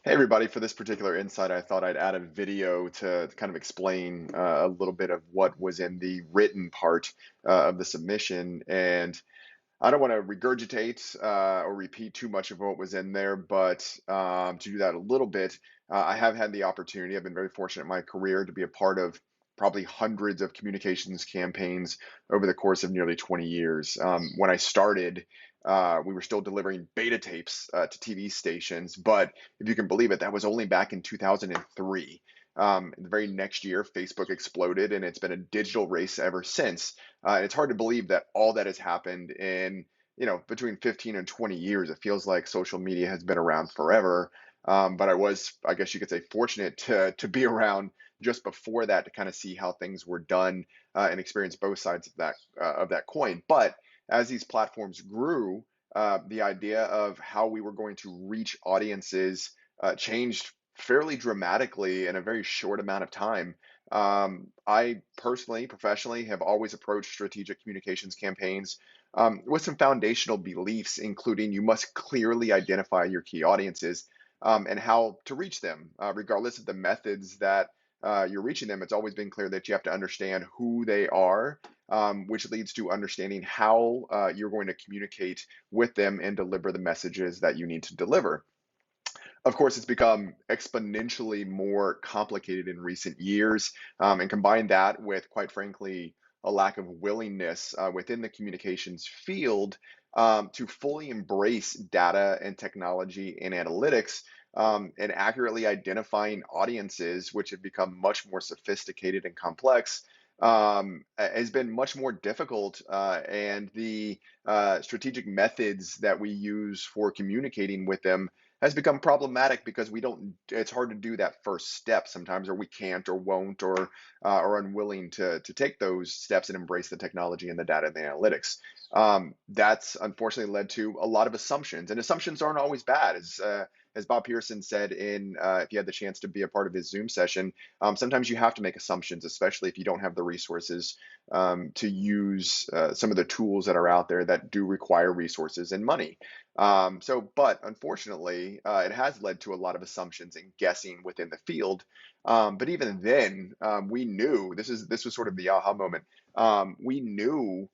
Hey everybody, for this particular insight, I thought I'd add a video to kind of explain a little bit of what was in the written part of the submission. And I don't want to regurgitate or repeat too much of what was in there, but to do that a little bit, I have had the opportunity. I've been very fortunate in my career to be a part of probably hundreds of communications campaigns over the course of nearly 20 years. When I started, we were still delivering beta tapes to TV stations, but if you can believe it, that was only back in 2003. The very next year, Facebook exploded, and it's been a digital race ever since. It's hard to believe that all that has happened in, between 15 and 20 years. It feels like social media has been around forever. But I was, I guess you could say, fortunate to be around just before that to kind of see how things were done and experience both sides of that coin. But as these platforms grew, the idea of how we were going to reach audiences changed fairly dramatically in a very short amount of time. I personally, professionally, have always approached strategic communications campaigns with some foundational beliefs, including you must clearly identify your key audiences and how to reach them, regardless of the methods that you're reaching them. It's always been clear that you have to understand who they are, which leads to understanding how you're going to communicate with them and deliver the messages that you need to deliver. Of course, it's become exponentially more complicated in recent years, and combine that with, quite frankly, a lack of willingness within the communications field to fully embrace data and technology and analytics and accurately identifying audiences, which have become much more sophisticated and complex. Has been much more difficult, and the strategic methods that we use for communicating with them has become problematic because we don't it's hard to do that first step sometimes, or we can't or won't or are unwilling to take those steps and embrace the technology and the data and the analytics. That's unfortunately led to a lot of assumptions, and assumptions aren't always bad. As Bob Pearson said in if you had the chance to be a part of his Zoom session, sometimes you have to make assumptions, especially if you don't have the resources to use some of the tools that are out there that do require resources and money. But unfortunately, it has led to a lot of assumptions and guessing within the field. But even then, we knew this was sort of the aha moment. We knew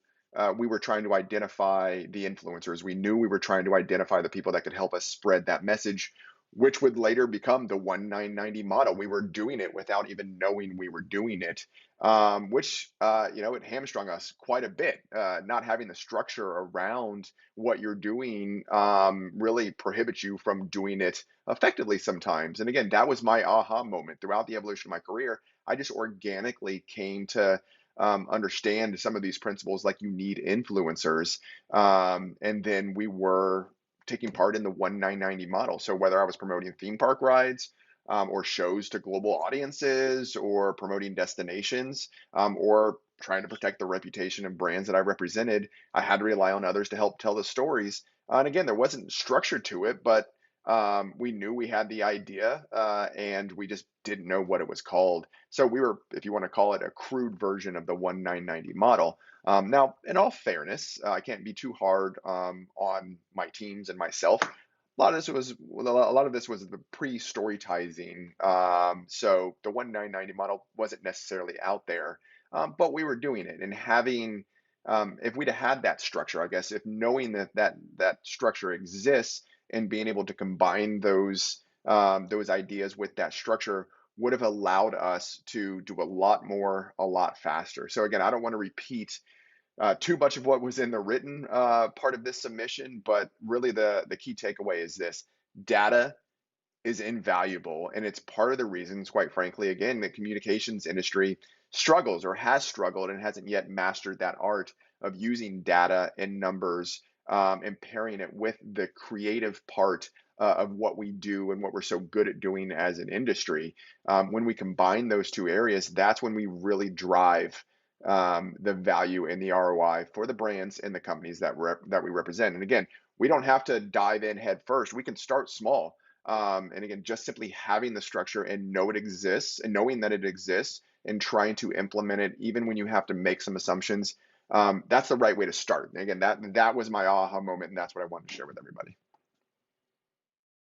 we were trying to identify the influencers. We knew we were trying to identify the people that could help us spread that message, which would later become the 1-9-90 model. We were doing it without even knowing we were doing it, which it hamstrung us quite a bit. Not having the structure around what you're doing really prohibits you from doing it effectively sometimes. And again, that was my aha moment throughout the evolution of my career. I just organically came to understand some of these principles, like you need influencers. And then we were taking part in the 1-9-90 model. So whether I was promoting theme park rides, or shows to global audiences, or promoting destinations, or trying to protect the reputation and brands that I represented, I had to rely on others to help tell the stories. And again, there wasn't structure to it, but we knew we had the idea, and we just didn't know what it was called. So we were, if you want to call it, a crude version of the 1-9-90 model. Now, in all fairness, I can't be too hard on my teams and myself. A lot of this was the pre-storytizing. So the 1-9-90 model wasn't necessarily out there, but we were doing it and having. If we'd have had that structure, I guess, if knowing that structure exists and being able to combine those ideas with that structure would have allowed us to do a lot more, a lot faster. So again, I don't want to repeat too much of what was in the written part of this submission, but really the key takeaway is this: data is invaluable, and it's part of the reasons, quite frankly, again, the communications industry struggles or has struggled and hasn't yet mastered that art of using data and numbers, and pairing it with the creative part of what we do and what we're so good at doing as an industry. When we combine those two areas, that's when we really drive the value and the ROI for the brands and the companies that we represent. And again, we don't have to dive in head first. We can start small. And again, just simply having the structure and know it exists and knowing that it exists and trying to implement it, even when you have to make some assumptions, that's the right way to start. And again, that was my aha moment, and that's what I wanted to share with everybody.